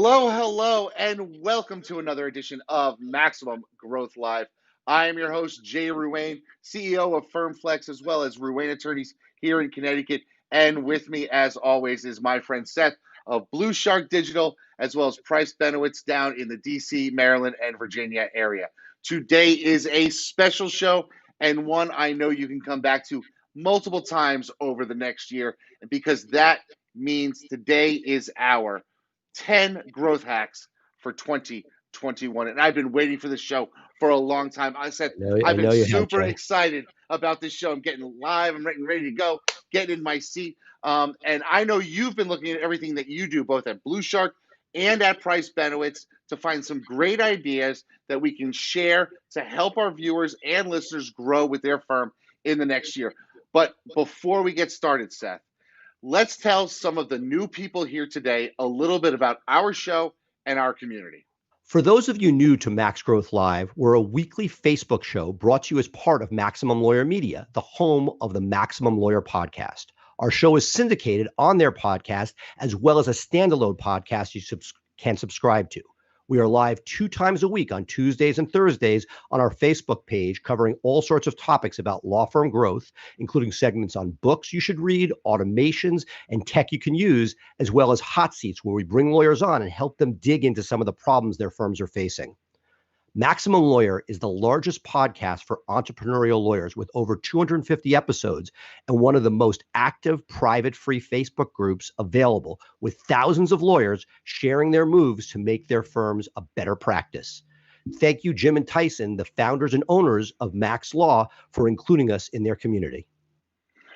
Hello, hello, and welcome to another edition of Maximum Growth Live. I am your host, Jay Ruane, CEO of FirmFlex, as well as Ruane Attorneys here in Connecticut. And with me, as always, is my friend Seth of Blue Shark Digital, as well as Price Benowitz down in the DC, Maryland, and Virginia area. Today is a special show and one I know you can come back to multiple times over the next year, because that means today is our 10 growth hacks for 2021. And I've been waiting for this show for a long time. I said, I I've been know you have, super Jay. excited about this show. I'm getting live. I'm ready to go, getting in my seat. And I know you've been looking at everything that you do, both at Blue Shark and at Price Benowitz, to find some great ideas that we can share to help our viewers and listeners grow with their firm in the next year. But before we get started, Seth, let's tell some of the new people here today a little bit about our show and our community. For those of you new to Max Growth Live, we're a weekly Facebook show brought to you as part of Maximum Lawyer Media, the home of the Maximum Lawyer podcast. Our show is syndicated on their podcast, as well as a standalone podcast you can subscribe to. We are live 2 times a week on Tuesdays and Thursdays on our Facebook page, covering all sorts of topics about law firm growth, including segments on books you should read, automations, and tech you can use, as well as hot seats where we bring lawyers on and help them dig into some of the problems their firms are facing. Maximum Lawyer is the largest podcast for entrepreneurial lawyers with over 250 episodes and one of the most active private free Facebook groups available, with thousands of lawyers sharing their moves to make their firms a better practice. Thank you, Jim and Tyson, the founders and owners of Max Law, for including us in their community.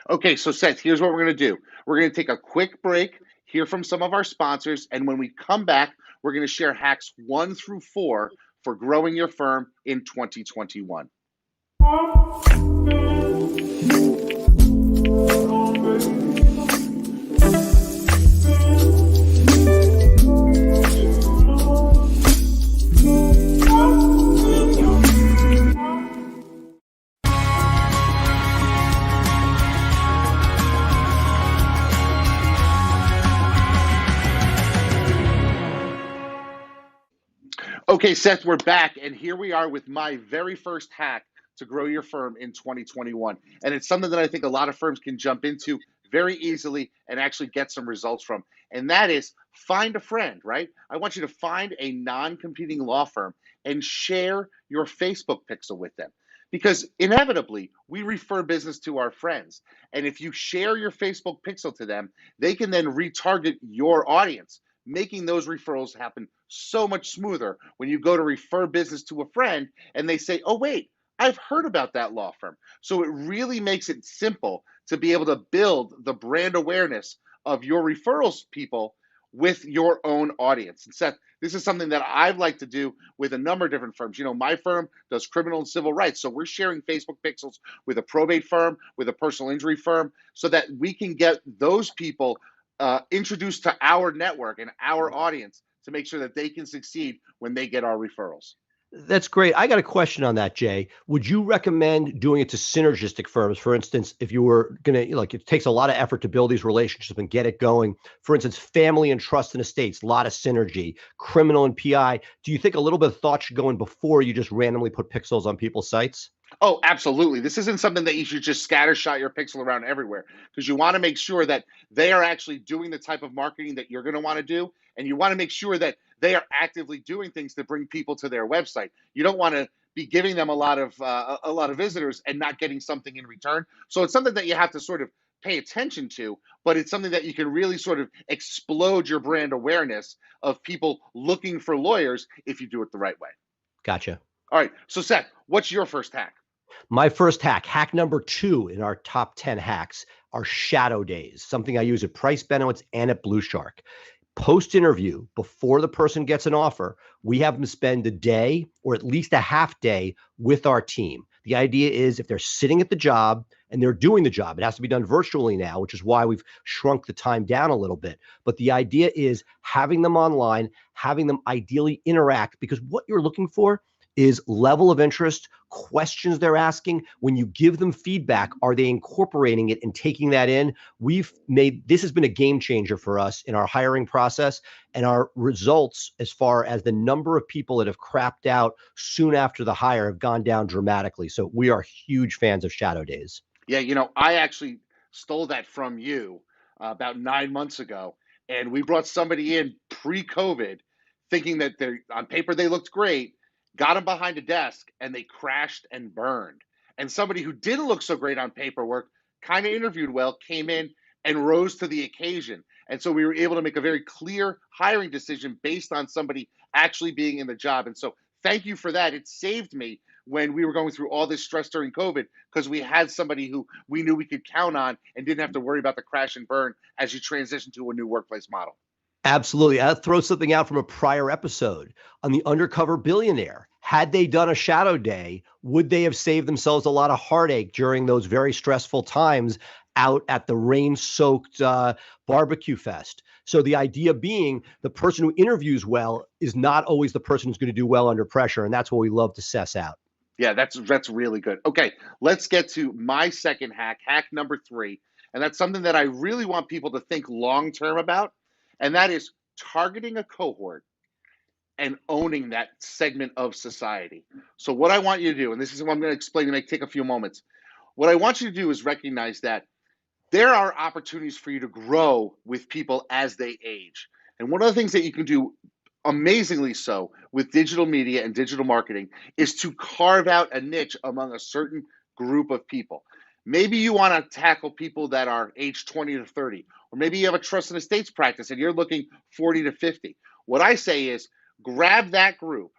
Okay, so Seth, here's what we're going to do. We're going to take a quick break, hear from some of our sponsors, and when we come back, we're going to share hacks 1 through 4 for growing your firm in 2021. Okay, Seth, we're back, and here we are with my very first hack to grow your firm in 2021. And it's something that I think a lot of firms can jump into very easily and actually get some results from. And that is find a friend, right? I want you to find a non-competing law firm and share your Facebook pixel with them. Because inevitably, we refer business to our friends. And if you share your Facebook pixel to them, they can then retarget your audience, making those referrals happen so much smoother when you go to refer business to a friend and they say, oh, wait, I've heard about that law firm. So it really makes it simple to be able to build the brand awareness of your referrals people with your own audience. And Seth, this is something that I'd like to do with a number of different firms. You know, my firm does criminal and civil rights. So we're sharing Facebook pixels with a probate firm, with a personal injury firm, so that we can get those people introduced to our network and our audience to make sure that they can succeed when they get our referrals. That's great. I got a question on that, Jay. Would you recommend doing it to synergistic firms? For instance, if you were going to, like, it takes a lot of effort to build these relationships and get it going. For instance, family and trust and estates, a lot of synergy, criminal and PI. Do you think a little bit of thought should go in before you just randomly put pixels on people's sites? Oh, absolutely. This isn't something that you should just scattershot your pixel around everywhere, because you want to make sure that they are actually doing the type of marketing that you're going to want to do. And you want to make sure that they are actively doing things to bring people to their website. You don't want to be giving them a lot of visitors and not getting something in return. So it's something that you have to sort of pay attention to, but it's something that you can really sort of explode your brand awareness of people looking for lawyers if you do it the right way. Gotcha. All right. So Seth, what's your first hack? My first hack number 2 in our top 10 hacks, are shadow days, something I use at Price Benowitz and at Blue Shark. Post-interview, before the person gets an offer, we have them spend a day or at least a half day with our team. The idea is if they're sitting at the job and they're doing the job, it has to be done virtually now, which is why we've shrunk the time down a little bit. But the idea is having them online, having them ideally interact, because what you're looking for is level of interest, questions they're asking. When you give them feedback, are they incorporating it and taking that in? This has been a game changer for us in our hiring process, and our results as far as the number of people that have crapped out soon after the hire have gone down dramatically. So we are huge fans of shadow days. Yeah, I actually stole that from you about 9 months ago, and we brought somebody in pre-COVID, thinking that they on paper they looked great, got them behind a desk, and they crashed and burned. And somebody who didn't look so great on paperwork, kind of interviewed well, came in and rose to the occasion. And so we were able to make a very clear hiring decision based on somebody actually being in the job. And so thank you for that. It saved me when we were going through all this stress during COVID, because we had somebody who we knew we could count on and didn't have to worry about the crash and burn as you transition to a new workplace model. Absolutely. I'll throw something out from a prior episode on the undercover billionaire. Had they done a shadow day, would they have saved themselves a lot of heartache during those very stressful times out at the rain-soaked barbecue fest? So the idea being the person who interviews well is not always the person who's going to do well under pressure, and that's what we love to suss out. Yeah, that's really good. Okay, let's get to my second hack number 3, and that's something that I really want people to think long term about, and that is targeting a cohort and owning that segment of society. So what I want you to do, and this is what I'm going to explain, and may take a few moments. What I want you to do is recognize that there are opportunities for you to grow with people as they age. And one of the things that you can do amazingly so with digital media and digital marketing is to carve out a niche among a certain group of people. Maybe you want to tackle people that are age 20 to 30, or maybe you have a trust and estates practice and you're looking 40 to 50. What I say is grab that group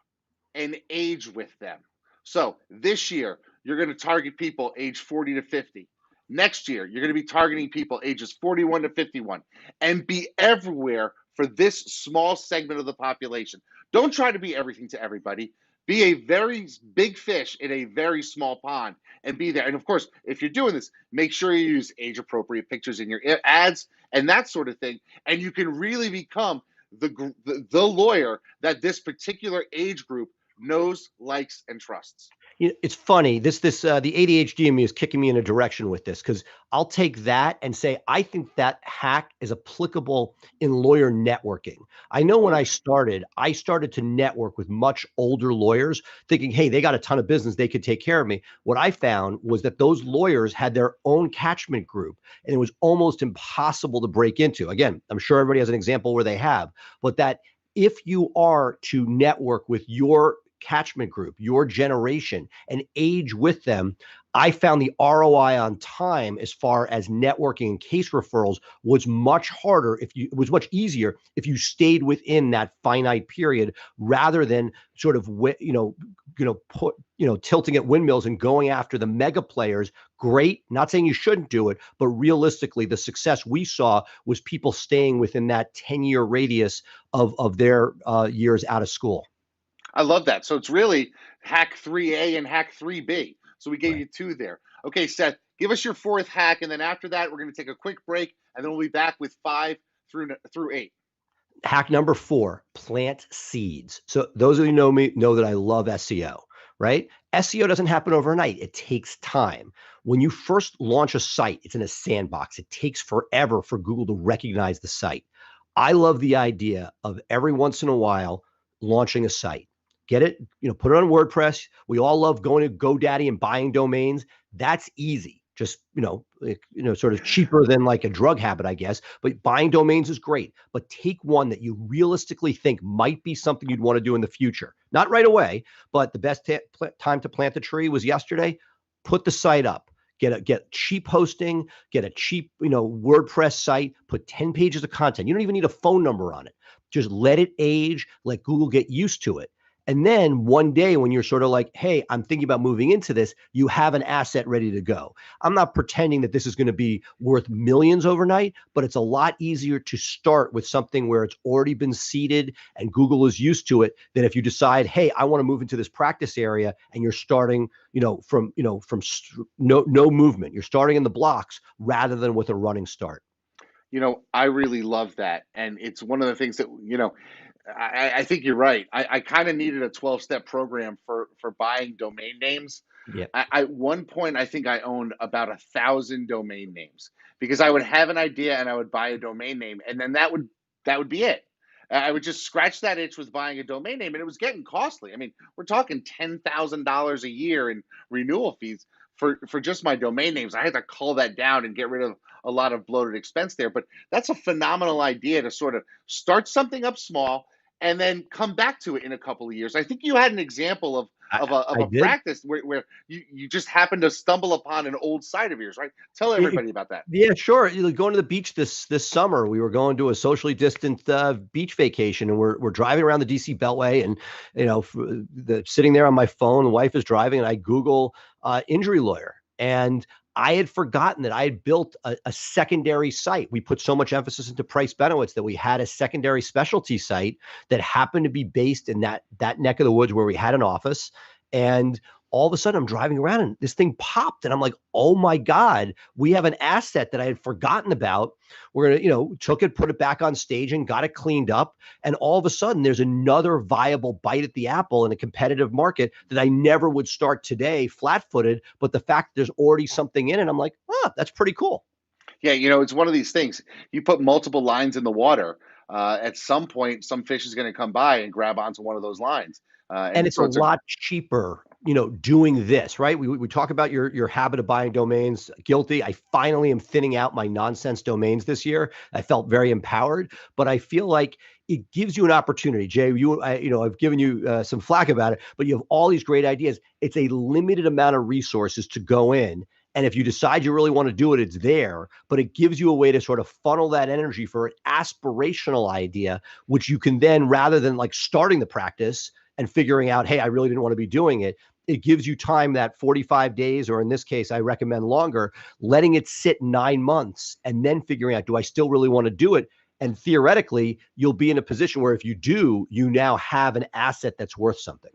and age with them. So this year, you're going to target people age 40 to 50. Next year, you're going to be targeting people ages 41 to 51, and be everywhere for this small segment of the population. Don't try to be everything to everybody. Be a very big fish in a very small pond and be there. And of course, if you're doing this, make sure you use age appropriate pictures in your ads and that sort of thing. And you can really become the lawyer that this particular age group knows, likes, and trusts. It's funny. The ADHD in me is kicking me in a direction with this, because I'll take that and say I think that hack is applicable in lawyer networking. I know when I started to network with much older lawyers, thinking, hey, they got a ton of business, they could take care of me. What I found was that those lawyers had their own catchment group, and it was almost impossible to break into. Again, I'm sure everybody has an example where they have, but that if you are to network with your catchment group, your generation, and age with them, I found the ROI on time as far as networking and case referrals was much harder it was much easier if you stayed within that finite period, rather than sort of tilting at windmills and going after the mega players. Great, not saying you shouldn't do it, but realistically, the success we saw was people staying within that 10-year radius of their years out of school. I love that. So it's really hack 3A and hack 3B. So we gave you 2 there. Okay, Seth, give us your 4th hack, and then after that, we're going to take a quick break, and then we'll be back with 5 through 8. Hack number 4, plant seeds. So those of you who know me know that I love SEO, right? SEO doesn't happen overnight. It takes time. When you first launch a site, it's in a sandbox. It takes forever for Google to recognize the site. I love the idea of every once in a while launching a site. Get it, put it on WordPress. We all love going to GoDaddy and buying domains. That's easy. Just, sort of cheaper than like a drug habit, I guess. But buying domains is great. But take one that you realistically think might be something you'd want to do in the future. Not right away, but the best time to plant the tree was yesterday. Put the site up. Get cheap hosting, get a cheap, WordPress site, put 10 pages of content. You don't even need a phone number on it. Just let it age, let Google get used to it. And then one day when you're sort of like, hey, I'm thinking about moving into this, you have an asset ready to go. I'm not pretending that this is going to be worth millions overnight, but it's a lot easier to start with something where it's already been seeded and Google is used to it than if you decide, hey, I want to move into this practice area and you're starting, from no movement. You're starting in the blocks rather than with a running start. I really love that. And it's one of the things that, I think you're right. I kind of needed a 12-step program for buying domain names. Yeah. At one point, I think I owned about 1,000 domain names because I would have an idea and I would buy a domain name, and then that would be it. I would just scratch that itch with buying a domain name, and it was getting costly. I mean, we're talking $10,000 a year in renewal fees for just my domain names. I had to cull that down and get rid of a lot of bloated expense there. But that's a phenomenal idea to sort of start something up small and then come back to it in a couple of years. I think you had an example of I, of I a did. practice where you just happened to stumble upon an old site of yours, right? Tell It- everybody about that. yeah, sure. Going to the beach this summer. We were going to a socially distant beach vacation, and we're driving around the DC Beltway, and sitting there on my phone. The wife is driving, and I Google injury lawyer, and I had forgotten that I had built a secondary site. We put so much emphasis into Price Benowitz that we had a secondary specialty site that happened to be based in that neck of the woods where we had an office, and all of a sudden I'm driving around and this thing popped and I'm like, oh my God, we have an asset that I had forgotten about. We're going to, took it, put it back on stage and got it cleaned up. And all of a sudden there's another viable bite at the apple in a competitive market that I never would start today flat footed. But the fact that there's already something in it, I'm like, that's pretty cool. Yeah, it's one of these things. You put multiple lines in the water. At some point, some fish is going to come by and grab onto one of those lines. And And it's a so it's a lot cheaper, doing this, right? We talk about your habit of buying domains. Guilty. I finally am thinning out my nonsense domains this year. I felt very empowered, but I feel like it gives you an opportunity. Jay, I've given you some flack about it, but you have all these great ideas. It's a limited amount of resources to go in. And if you decide you really want to do it, it's there, but it gives you a way to sort of funnel that energy for an aspirational idea, which you can then, rather than like starting the practice and figuring out, hey, I really didn't want to be doing it. It gives you time, that 45 days, or in this case, I recommend longer, letting it sit 9 months and then figuring out, do I still really want to do it? And theoretically, you'll be in a position where if you do, you now have an asset that's worth something.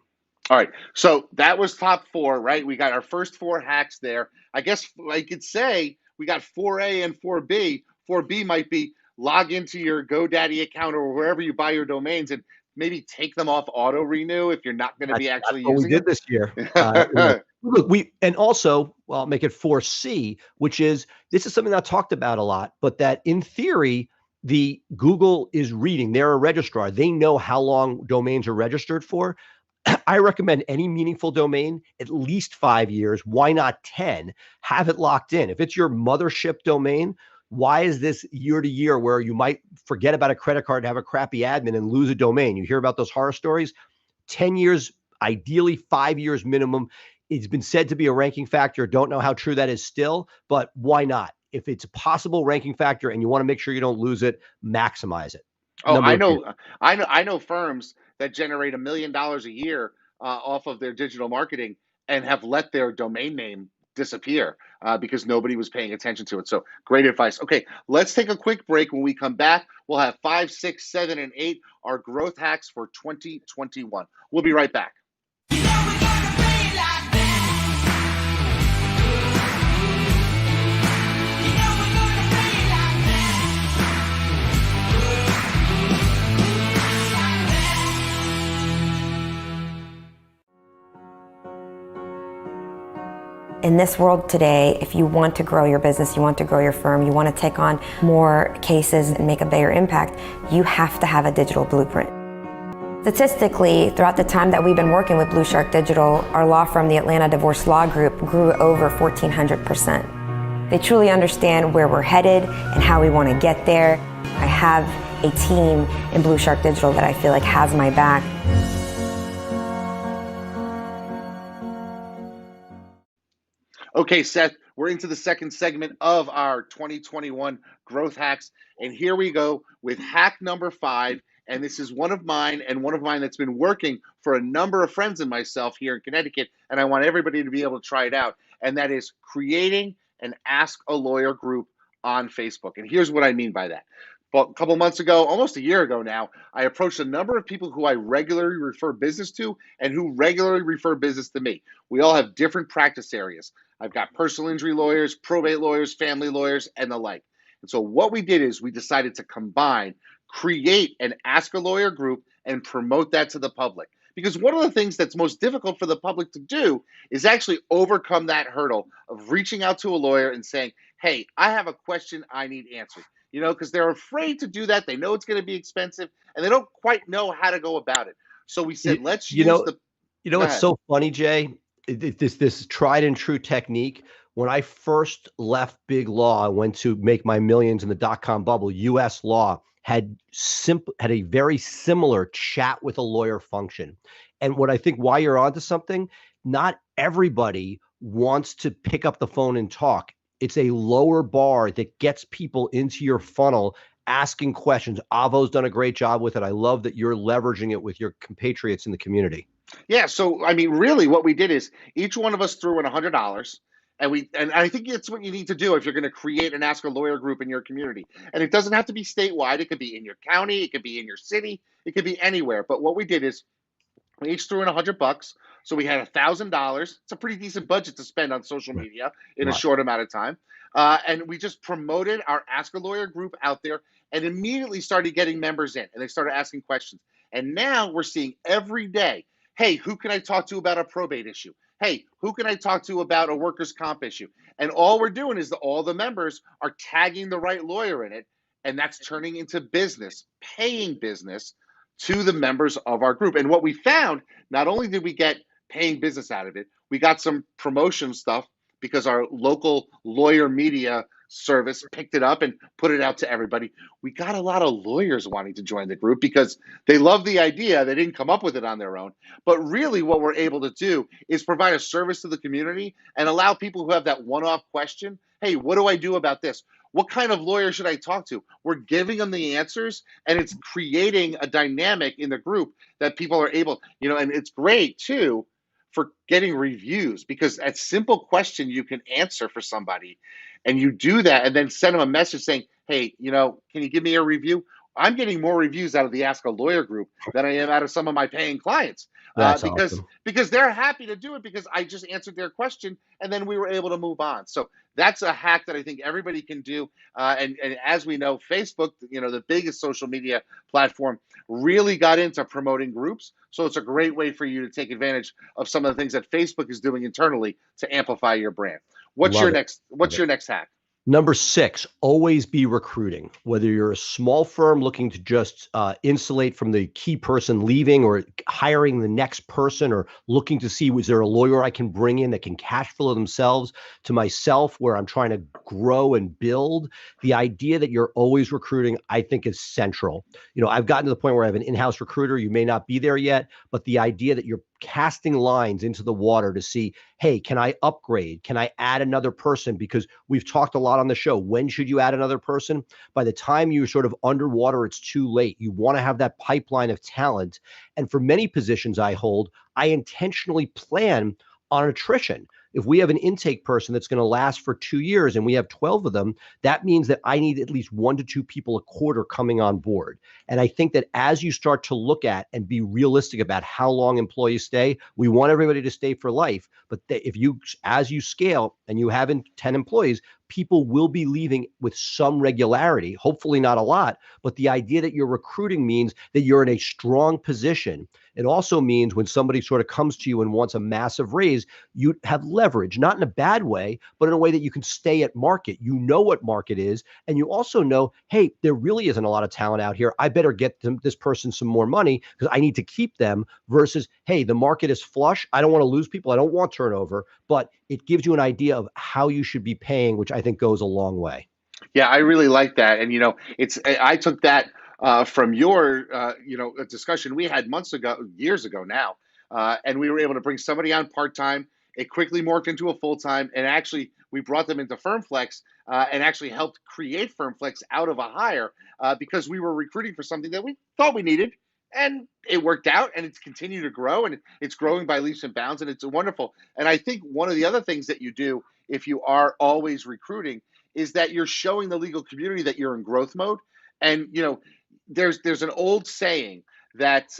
All right. So that was top four, right? We got our first four hacks there. I guess I could say we got 4A and 4B. 4B might be log into your GoDaddy account or wherever you buy your domains and maybe take them off auto renew if you're not going to be That's actually what we using did them. this year. Look, and also, well, I'll make it 4C, which is, this is something I talked about a lot, but that in theory, the Google is reading. They're a registrar. They know how long domains are registered for. I recommend any meaningful domain, at least 5 years. Why not 10? Have it locked in. If it's your mothership domain, why is this year to year where you might forget about a credit card and have a crappy admin and lose a domain? You hear about those horror stories. 10 years, ideally 5 years minimum. It's been said to be a ranking factor. Don't know how true that is still, but why not? If it's a possible ranking factor and you want to make sure you don't lose it, maximize it. Oh, Number two. I know firms that generate $1 million a year off of their digital marketing and have let their domain name disappear because nobody was paying attention to it. So great advice. Okay, let's take a quick break. When we come back, we'll have 5, 6, 7, and 8, our growth hacks for 2021. We'll be right back. In this world today, if you want to grow your business, you want to grow your firm, you want to take on more cases and make a bigger impact, you have to have a digital blueprint. Statistically, throughout the time that we've been working with Blue Shark Digital, our law firm, the Atlanta Divorce Law Group, grew over 1,400%. They truly understand where we're headed and how we want to get there. I have a team in Blue Shark Digital that I feel like has my back. Okay, Seth, we're into the second segment of our 2021 growth hacks. And here we go with hack number 5. And this is one of mine that's been working for a number of friends and myself here in Connecticut. And I want everybody to be able to try it out. And that is creating an Ask a Lawyer group on Facebook. And here's what I mean by that. But a couple months ago, almost a year ago now, I approached a number of people who I regularly refer business to and who regularly refer business to me. We all have different practice areas. I've got personal injury lawyers, probate lawyers, family lawyers, and the like. And so what we did is we decided to combine, create an Ask a Lawyer group, and promote that to the public. Because one of the things that's most difficult for the public to do is actually overcome that hurdle of reaching out to a lawyer and saying, hey, I have a question I need answered. Because they're afraid to do that. They know it's going to be expensive and they don't quite know how to go about it. So we said, let's You use know, the. you know Go what's ahead. so funny, Jay? This tried and true technique. When I first left big law, I went to make my millions in the dot-com bubble. U.S. law had a very similar chat with a lawyer function. And what I think why you're onto something, not everybody wants to pick up the phone and talk. It's a lower bar that gets people into your funnel asking questions. Avo's done a great job with it. I love that you're leveraging it with your compatriots in the community. Yeah, so I mean, really, what we did is each one of us threw in $100, and I think that's what you need to do if you're going to create an Ask a Lawyer group in your community. And it doesn't have to be statewide; it could be in your county, it could be in your city, it could be anywhere. But what we did is we each threw in $100, so we had $1,000. It's a pretty decent budget to spend on social Right. media in a Right. short amount of time, and we just promoted our Ask a Lawyer group out there, and immediately started getting members in, and they started asking questions. And now we're seeing every day, hey, who can I talk to about a probate issue? Hey, who can I talk to about a workers' comp issue? And all we're doing is that all the members are tagging the right lawyer in it, and that's turning into business, paying business to the members of our group. And what we found, not only did we get paying business out of it, we got some promotion stuff because our local lawyer media service picked it up and put it out to everybody. We got a lot of lawyers wanting to join the group because they love the idea. They didn't come up with it on their own. But really, what we're able to do is provide a service to the community and allow people who have that one off question, hey, what do I do about this? What kind of lawyer should I talk to? We're giving them the answers, and it's creating a dynamic in the group that people are able, and it's great too for getting reviews, because a simple question you can answer for somebody, and you do that and then send them a message saying, hey, can you give me a review? I'm getting more reviews out of the Ask a Lawyer group than I am out of some of my paying clients, That's because awesome. they're happy to do it because I just answered their question and then we were able to move on. So that's a hack that I think everybody can do. And as we know, Facebook, the biggest social media platform, really got into promoting groups. So it's a great way for you to take advantage of some of the things that Facebook is doing internally to amplify your brand. What's Love your it. next Love what's it. your next hack? Number 6, always be recruiting. Whether you're a small firm looking to just insulate from the key person leaving, or hiring the next person, or looking to see, was there a lawyer I can bring in that can cash flow themselves, to myself where I'm trying to grow and build, the idea that you're always recruiting, I think, is central. I've gotten to the point where I have an in-house recruiter. You may not be there yet, but the idea that you're casting lines into the water to see, hey, can I upgrade? Can I add another person? Because we've talked a lot on the show. When should you add another person? By the time you're sort of underwater, it's too late. You want to have that pipeline of talent. And for many positions I hold, I intentionally plan on attrition. If we have an intake person that's going to last for 2 years and we have 12 of them, that means that I need at least 1 to 2 people a quarter coming on board. And I think that as you start to look at and be realistic about how long employees stay, we want everybody to stay for life. But as you scale and you have 10 employees, people will be leaving with some regularity, hopefully not a lot. But the idea that you're recruiting means that you're in a strong position. It also means when somebody sort of comes to you and wants a massive raise, you have leverage, not in a bad way, but in a way that you can stay at market. You know what market is. And you also know, hey, there really isn't a lot of talent out here. I better get this person some more money because I need to keep them, versus, hey, the market is flush. I don't want to lose people. I don't want turnover, but it gives you an idea of how you should be paying, which I think goes a long way. Yeah, I really like that. And I took that from your a discussion we had months ago, years ago now, and we were able to bring somebody on part time. It quickly morphed into a full time, and actually we brought them into FirmFlex, and actually helped create FirmFlex out of a hire, because we were recruiting for something that we thought we needed. And it worked out, and it's continued to grow, and it's growing by leaps and bounds, and it's wonderful. And I think one of the other things that you do, if you are always recruiting, is that you're showing the legal community that you're in growth mode. And there's an old saying that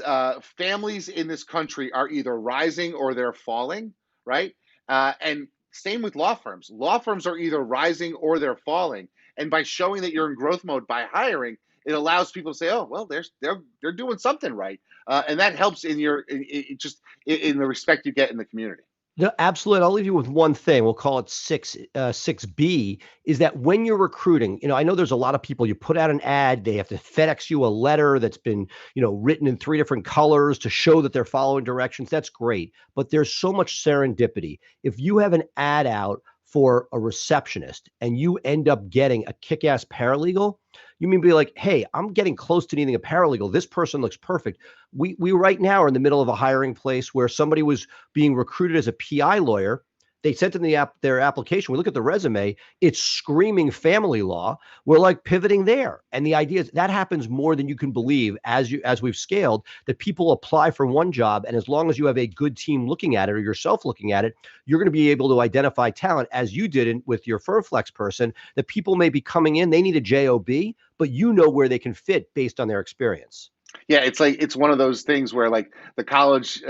families in this country are either rising or they're falling, right? And same with law firms. Law firms are either rising or they're falling. And by showing that you're in growth mode by hiring, it allows people to say, oh, well, they're doing something right. And that helps in in the respect you get in the community. No, absolutely. I'll leave you with one thing. We'll call it 6B, is that when you're recruiting, I know there's a lot of people, you put out an ad, they have to FedEx you a letter that's been, written in 3 different colors to show that they're following directions. That's great. But there's so much serendipity. If you have an ad out for a receptionist and you end up getting a kick-ass paralegal, you mean be like, hey, I'm getting close to needing a paralegal. This person looks perfect. We right now are in the middle of a hiring place where somebody was being recruited as a PI lawyer. They sent in their application. We look at the resume. It's screaming family law. We're like pivoting there. And the idea is that happens more than you can believe as we've scaled, that people apply for one job. And as long as you have a good team looking at it or yourself looking at it, you're going to be able to identify talent as you did with your FirmFlex person, that people may be coming in. They need a job, but where they can fit based on their experience. Yeah, it's one of those things where like the college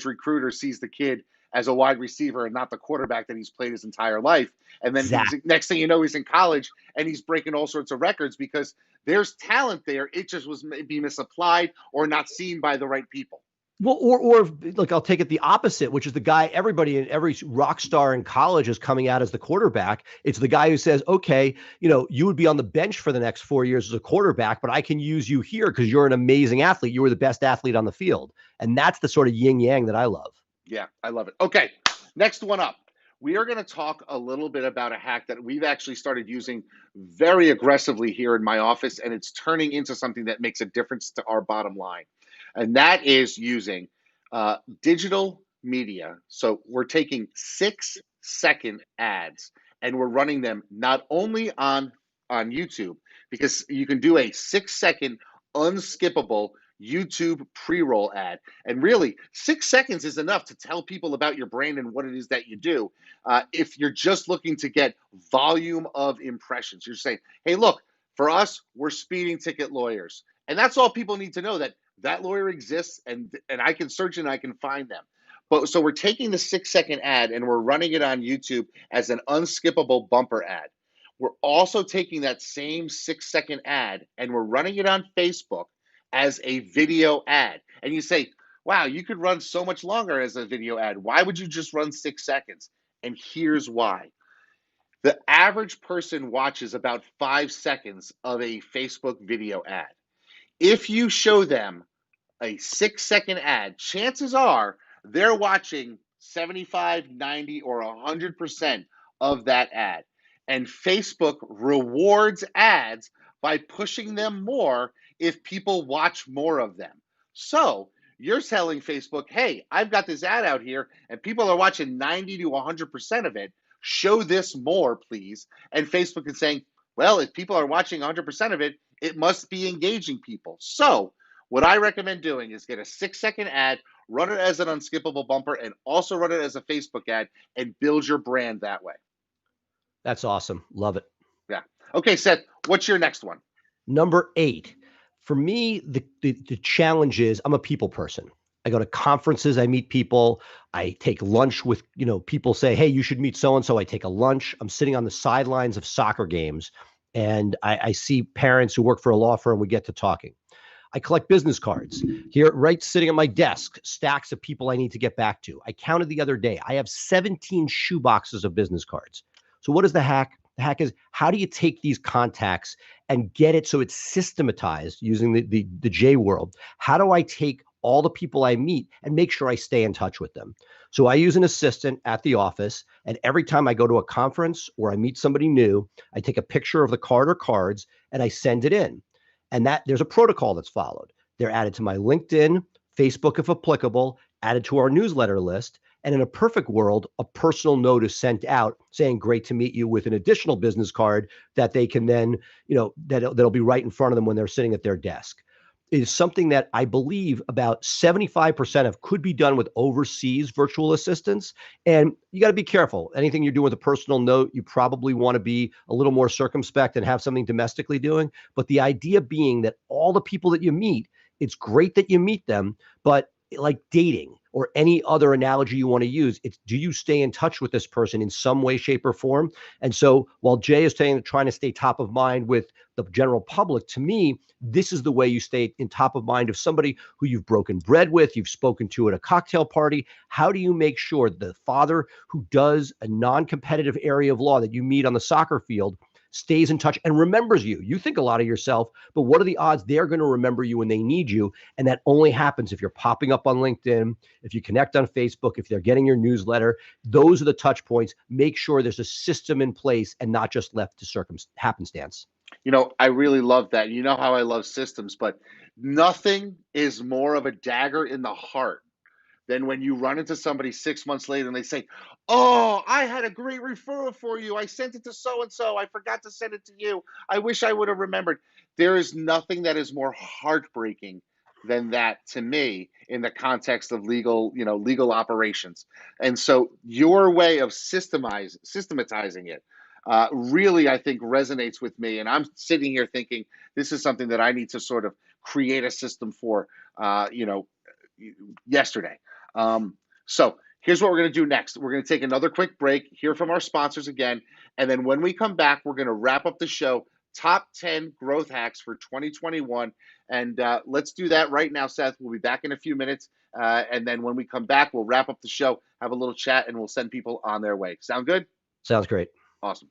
recruiter sees the kid as a wide receiver and not the quarterback that he's played his entire life. And then next thing you know, he's in college and he's breaking all sorts of records because there's talent there. It just was maybe misapplied or not seen by the right people. Well, or look, I'll take it the opposite, which is the guy everybody in every rock star in college is coming out as the quarterback. It's the guy who says, okay, you would be on the bench for the next 4 years as a quarterback, but I can use you here because you're an amazing athlete. You were the best athlete on the field. And that's the sort of yin yang that I love. Yeah, I love it. Okay, next one up. We are going to talk a little bit about a hack that we've actually started using very aggressively here in my office, and it's turning into something that makes a difference to our bottom line. And that is using digital media. So we're taking 6-second ads and we're running them not only on YouTube, because you can do a 6-second unskippable YouTube pre-roll ad. And really, 6 seconds is enough to tell people about your brand and what it is that you do. If you're just looking to get volume of impressions, you're saying, hey, look, for us, we're speeding ticket lawyers. And that's all people need to know, that lawyer exists and I can search and I can find them. But so we're taking the 6-second ad and we're running it on YouTube as an unskippable bumper ad. We're also taking that same 6-second ad and we're running it on Facebook as a video ad. And you say, wow, you could run so much longer as a video ad. Why would you just run 6 seconds? And here's why. The average person watches about 5 seconds of a Facebook video ad. If you show them a 6-second ad, chances are they're watching 75, 90, or 100% of that ad. And Facebook rewards ads by pushing them more if people watch more of them. So you're telling Facebook, hey, I've got this ad out here and people are watching 90 to 100% of it. Show this more, please. And Facebook is saying, well, if people are watching 100% of it, it must be engaging people. So what I recommend doing is get a 6-second ad, run it as an unskippable bumper, and also run it as a Facebook ad and build your brand that way. That's awesome. Love it. Yeah. Okay, Seth, what's your next one? Number 8. For me, the challenge is I'm a people person. I go to conferences, I meet people, I take lunch with, people say, hey, you should meet so-and-so. I take a lunch. I'm sitting on the sidelines of soccer games and I see parents who work for a law firm. We get to talking. I collect business cards here, right sitting at my desk, stacks of people I need to get back to. I counted the other day. I have 17 shoe boxes of business cards. So what is the hack? The hack is, how do you take these contacts and get it so it's systematized using the J world? How do I take all the people I meet and make sure I stay in touch with them? So I use an assistant at the office, and every time I go to a conference or I meet somebody new, I take a picture of the card or cards and I send it in. And that there's a protocol that's followed. They're added to my LinkedIn, Facebook, if applicable, added to our newsletter list. And in a perfect world, a personal note is sent out saying, great to meet you, with an additional business card that they can then, that'll be right in front of them when they're sitting at their desk. It is something that I believe about 75% of could be done with overseas virtual assistants. And you got to be careful. Anything you're doing with a personal note, you probably want to be a little more circumspect and have something domestically doing. But the idea being that all the people that you meet, it's great that you meet them, but like dating or any other analogy you want to use, it's, do you stay in touch with this person in some way, shape, or form? And so while Jay is trying to stay top of mind with the general public, to me, this is the way you stay in top of mind of somebody who you've broken bread with, you've spoken to at a cocktail party. How do you make sure the father who does a non-competitive area of law that you meet on the soccer field stays in touch and remembers you? You think a lot of yourself, but what are the odds they're going to remember you when they need you? And that only happens if you're popping up on LinkedIn, if you connect on Facebook, if they're getting your newsletter. Those are the touch points. Make sure there's a system in place and not just left to happenstance. I really love that. You know how I love systems, but nothing is more of a dagger in the heart than when you run into somebody 6 months later and they say, "Oh, I had a great referral for you. I sent it to so-and-so. I forgot to send it to you. I wish I would have remembered." There is nothing that is more heartbreaking than that to me in the context of legal operations. And so your way of systematizing it really, I think, resonates with me. And I'm sitting here thinking this is something that I need to sort of create a system for, yesterday. So here's what we're going to do next. We're going to take another quick break, hear from our sponsors again, and then when we come back, we're going to wrap up the show, top 10 growth hacks for 2021. And let's do that right now, Seth. We'll be back in a few minutes. And then when we come back, we'll wrap up the show, have a little chat, and we'll send people on their way. Sound good? Sounds great. Awesome.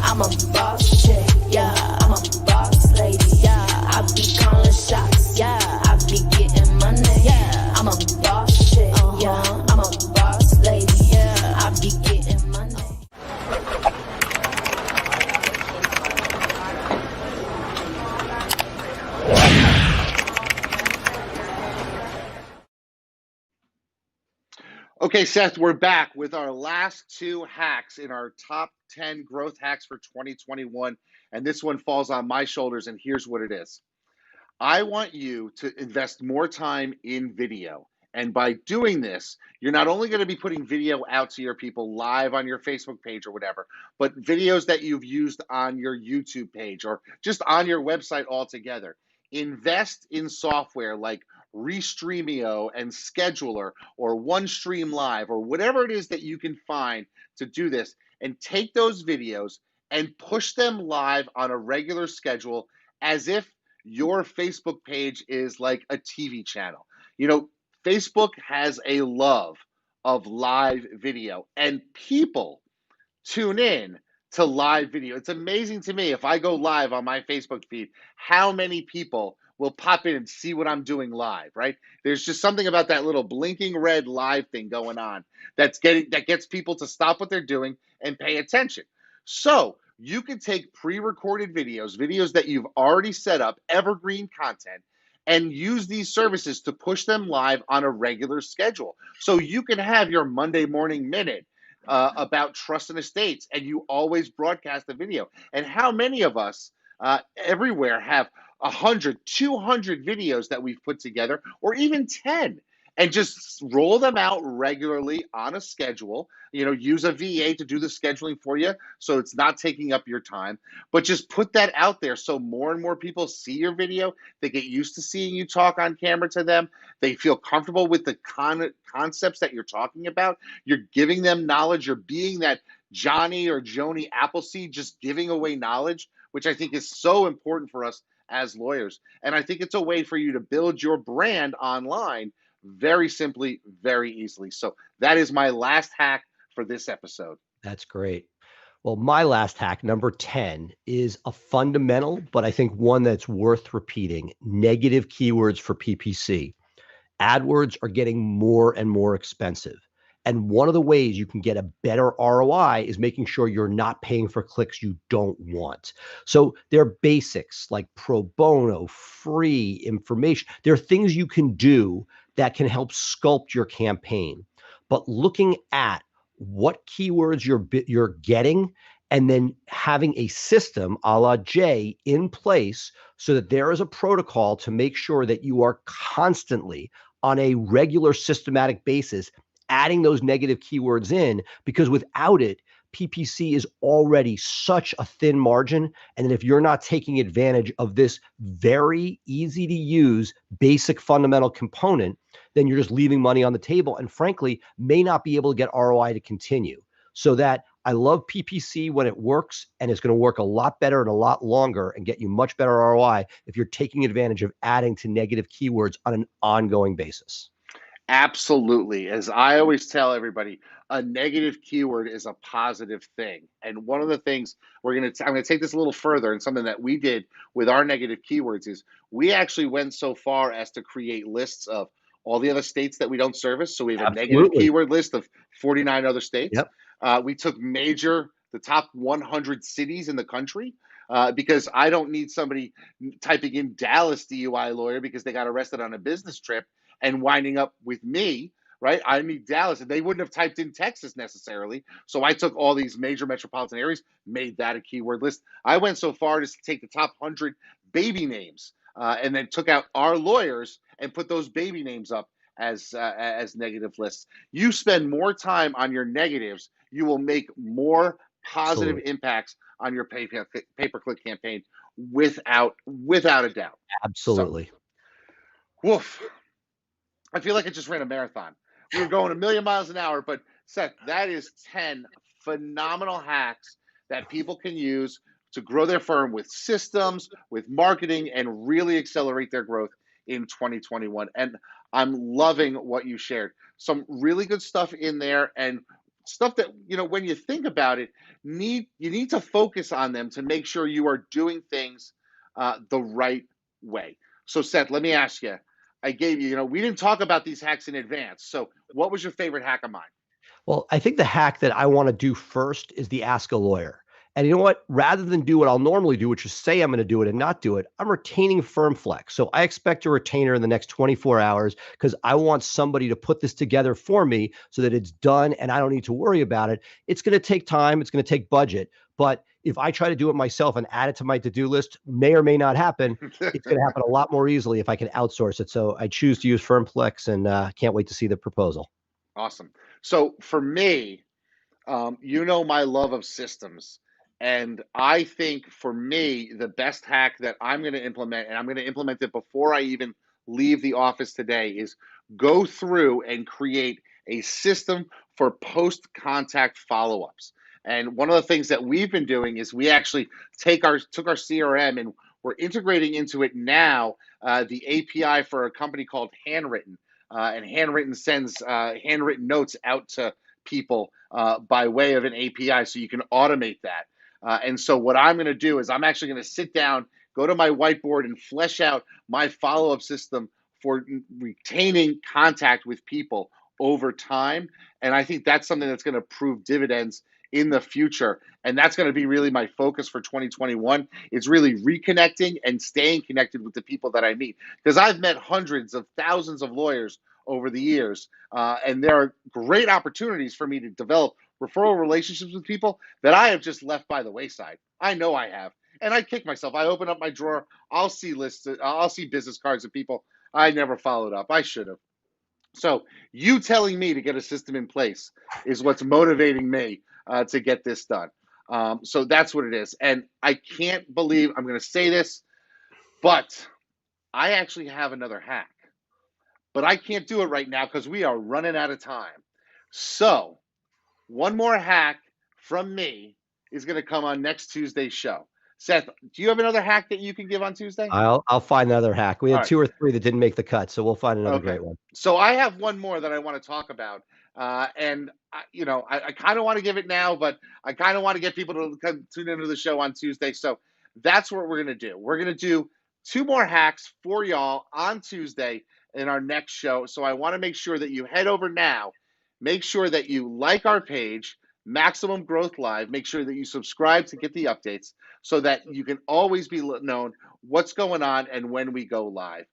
I'm a boss chick, yeah. I'm a boss lady, yeah. I be calling shots, yeah. I be getting money, yeah. I'm a boss chick, yeah. I'm a boss lady, yeah. I be getting money. Okay, Seth, we're back with our last two hacks in our top 10 growth hacks for 2021. And this one falls on my shoulders, and here's what it is. I want you to invest more time in video. And by doing this, you're not only going to be putting video out to your people live on your Facebook page or whatever, but videos that you've used on your YouTube page or just on your website altogether. Invest in software like Restreamio and Scheduler or OneStream Live or whatever it is that you can find to do this, and take those videos and push them live on a regular schedule as if your Facebook page is like a TV channel. Facebook has a love of live video, and people tune in to live video. It's amazing to me, if I go live on my Facebook feed, how many people will pop in and see what I'm doing live, right? There's just something about that little blinking red live thing going on that gets people to stop what they're doing and pay attention. So you can take pre-recorded videos that you've already set up, evergreen content, and use these services to push them live on a regular schedule. So you can have your Monday morning minute about trust and estates, and you always broadcast the video. And how many of us everywhere have 100, 200 videos that we've put together, or even 10, and just roll them out regularly on a schedule. Use a VA to do the scheduling for you so it's not taking up your time, but just put that out there so more and more people see your video. They get used to seeing you talk on camera to them. They feel comfortable with the concepts that you're talking about. You're giving them knowledge. You're being that Johnny or Joni Appleseed, just giving away knowledge, which I think is so important for us as lawyers. And I think it's a way for you to build your brand online very simply, very easily. So that is my last hack for this episode. That's great. Well, my last hack, number 10, is a fundamental, but I think one that's worth repeating: negative keywords for PPC. AdWords are getting more and more expensive. And one of the ways you can get a better ROI is making sure you're not paying for clicks you don't want. So there are basics like pro bono, free information. There are things you can do that can help sculpt your campaign. But looking at what keywords you're getting, and then having a system a la Jay in place so that there is a protocol to make sure that you are constantly on a regular systematic basis, adding those negative keywords in, because without it, PPC is already such a thin margin. And then if you're not taking advantage of this very easy to use basic fundamental component, then you're just leaving money on the table and frankly may not be able to get ROI to continue. So that I love PPC when it works, and it's going to work a lot better and a lot longer and get you much better ROI if you're taking advantage of adding to negative keywords on an ongoing basis. Absolutely. As I always tell everybody, a negative keyword is a positive thing. And one of the things I'm going to take this a little further, and something that we did with our negative keywords is we actually went so far as to create lists of all the other states that we don't service. So we have a negative Absolutely. keyword list of 49 other states. Yep. We took the top 100 cities in the country, because I don't need somebody typing in Dallas DUI lawyer because they got arrested on a business trip and winding up with me, right? I need Dallas, and they wouldn't have typed in Texas necessarily. So I took all these major metropolitan areas, made that a keyword list. I went so far as to take the top 100 baby names, and then took out our lawyers and put those baby names up as negative lists. You spend more time on your negatives, you will make more positive Absolutely. impacts on your pay-per-click campaign without a doubt. Absolutely. So, woof. I feel like I just ran a marathon. We were going a million miles an hour, but Seth, that is 10 phenomenal hacks that people can use to grow their firm with systems, with marketing, and really accelerate their growth in 2021. And I'm loving what you shared. Some really good stuff in there, and stuff that, when you think about it, you need to focus on them to make sure you are doing things the right way. So Seth, let me ask you, I gave you, we didn't talk about these hacks in advance. So what was your favorite hack of mine? Well, I think the hack that I want to do first is the ask a lawyer. And you know what? Rather than do what I'll normally do, which is say I'm going to do it and not do it, I'm retaining firm flex. So I expect a retainer in the next 24 hours because I want somebody to put this together for me so that it's done and I don't need to worry about it. It's going to take time. It's going to take budget. But if I try to do it myself and add it to my to-do list, may or may not happen. It's going to happen a lot more easily if I can outsource it. So I choose to use firm flex, and can't wait to see the proposal. Awesome. So for me, my love of systems. And I think for me, the best hack that I'm going to implement, and I'm going to implement it before I even leave the office today, is go through and create a system for post-contact follow-ups. And one of the things that we've been doing is we actually took our CRM, and we're integrating into it now the API for a company called Handwritten. And Handwritten sends handwritten notes out to people by way of an API, so you can automate that. And so what I'm going to do is I'm actually going to sit down, go to my whiteboard, and flesh out my follow-up system for retaining contact with people over time. And I think that's something that's going to prove dividends in the future. And that's going to be really my focus for 2021. It's really reconnecting and staying connected with the people that I meet. Because I've met hundreds of thousands of lawyers over the years. And there are great opportunities for me to develop referral relationships with people that I have just left by the wayside. I know I have. And I kick myself. I open up my drawer. I'll see lists. I'll see business cards of people I never followed up. I should have. So you telling me to get a system in place is what's motivating me to get this done. So that's what it is. And I can't believe I'm going to say this, but I actually have another hack. But I can't do it right now because we are running out of time. So one more hack from me is going to come on next Tuesday's show. Seth, do you have another hack that you can give on Tuesday? I'll find another hack. We had All 2 or 3 that didn't make the cut, so we'll find another Okay. great one. So I have one more that I want to talk about. And, I kind of want to give it now, but I kind of want to get people to come tune into the show on Tuesday. So that's what we're going to do. We're going to do 2 more hacks for y'all on Tuesday in our next show. So I want to make sure that you head over now. Make sure that you like our page, Maximum Growth Live. Make sure that you subscribe to get the updates so that you can always be known what's going on and when we go live.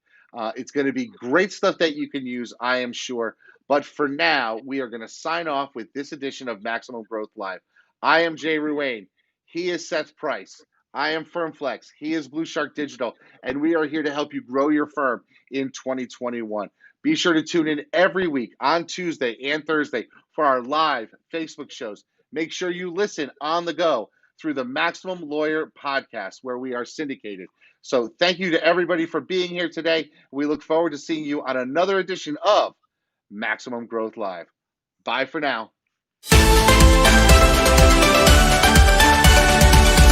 It's going to be great stuff that you can use, I am sure. But for now, we are going to sign off with this edition of Maximum Growth Live. I am Jay Ruane. He is Seth Price. I am FirmFlex. He is Blue Shark Digital, and we are here to help you grow your firm in 2021. Be sure to tune in every week on Tuesday and Thursday for our live Facebook shows. Make sure you listen on the go through the Maximum Lawyer podcast, where we are syndicated. So thank you to everybody for being here today. We look forward to seeing you on another edition of Maximum Growth Live. Bye for now.